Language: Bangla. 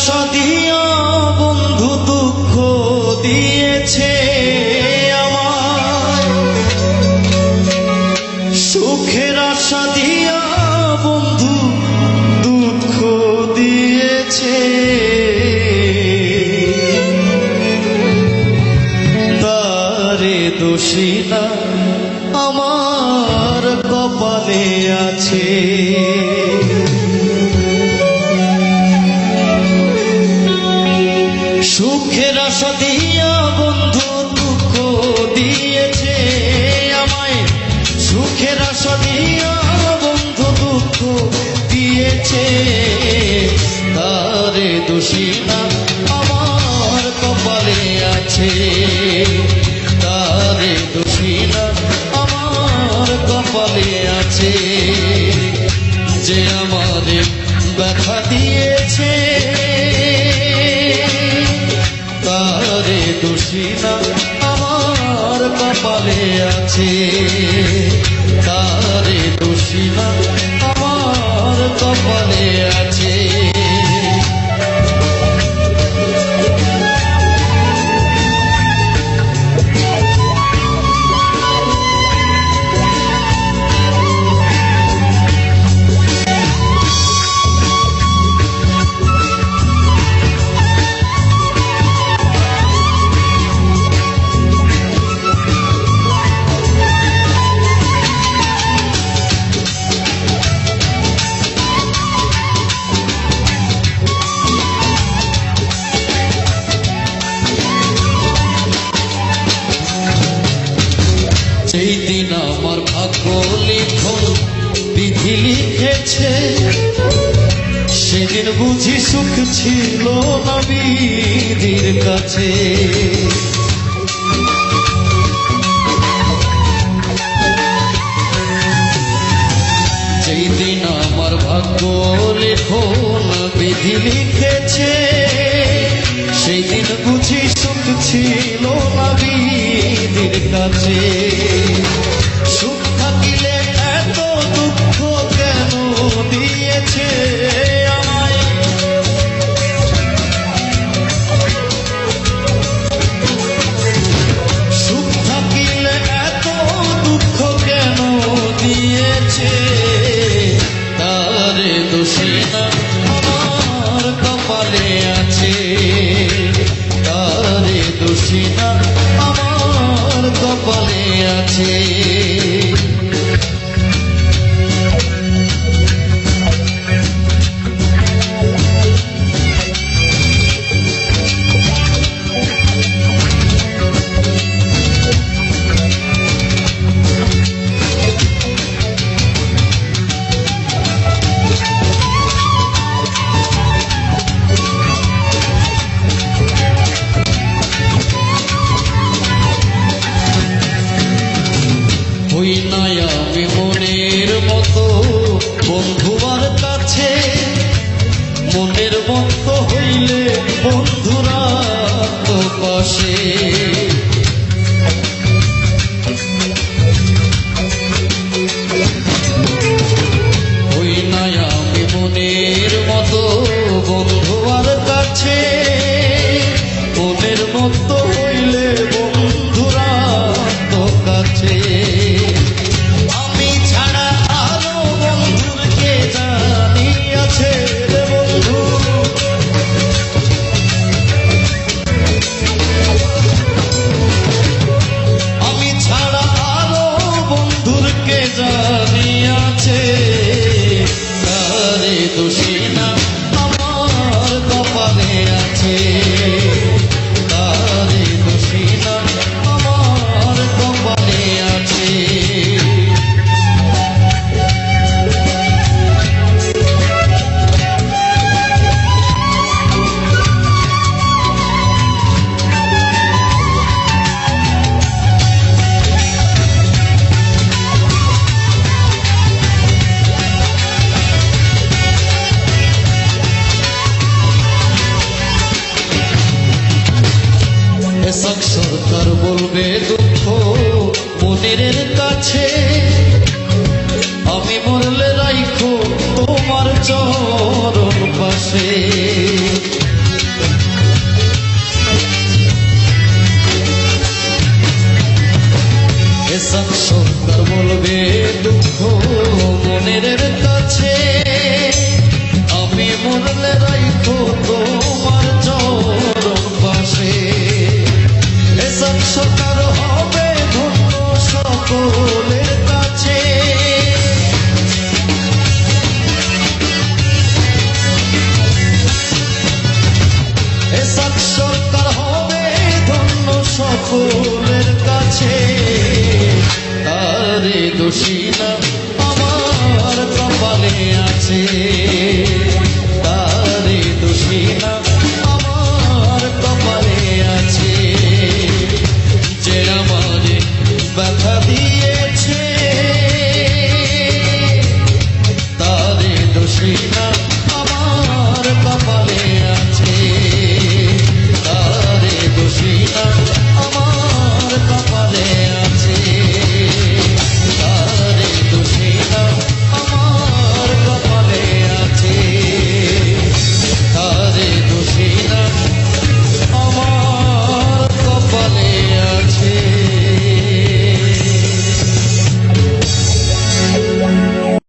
আশা দিয়া বন্ধু দুঃখ দিয়েছে আমায়, সুখের আশা দিয়া বন্ধু দুঃখ দিয়েছে, তারে দোষী না আমার কপালে আছে। সুখের আশা দিয়া বন্ধু দুঃখ দিয়েছে আমায়, সুখের আশা দিয়া বন্ধু দুঃখ দিয়েছে, তারে দোষী না আমার কপালে আছে, তারে দোষী না আমার কপালে আছে, যে আমারে ব্যথা দিয়েছে, তারে দোষী না আমার কপালে আছে, তারে দোষী না আমার কপালে আছে। সেই দিন আমার ভাগ্য লিখন বিধি লিখেছে, সেদিন বুঝি সুখ ছিল না বিধির কাছে, সেই দিন আমার ভাগ্য লিখন বিধি লিখেছে, সেই দিন বুঝি সুখ ছিল না বিধির কাছে, সুখ থাকিলে এত দুঃখ কেন দিয়েছে আমায়, সুখ থাকিলে এত দুঃখ কেন দিয়েছে, তারে দোষী না আমার কপালে আছে, তারে দোষী না আমার কপালে আছে। হই নাই আমি মনের মতো বন্ধুবার কাছে, মনের মতো হইলে বন্ধুরা তো পাশে, হই নাই আমি মনের মতো বন্ধুবার কাছে, মনের মতো হইলে বন্ধুরা তো কাছে, আমি ছাড়া আরো বন্ধুকে জানিয়াছে রে বন্ধু, আমি ছাড়া আরো বন্ধুকে জানিয়াছে, তারে দোষী না আমার কপালে আছে, তারে দোষী না আমার কপালে আছে। সরকার বলবে দুঃখ মনের কাছে, আমি মরলে রাইখো তোমার চরণ পাশে, এসব সকার হবে ধন্য সকলের কাছে এসব সরকার হবে ধন্য সকলের কাছে তারে দোষী না আমার কপালে আছে তারে দোষী না আমার কপালে আছে যে আমারে ব্যথা দিয়ে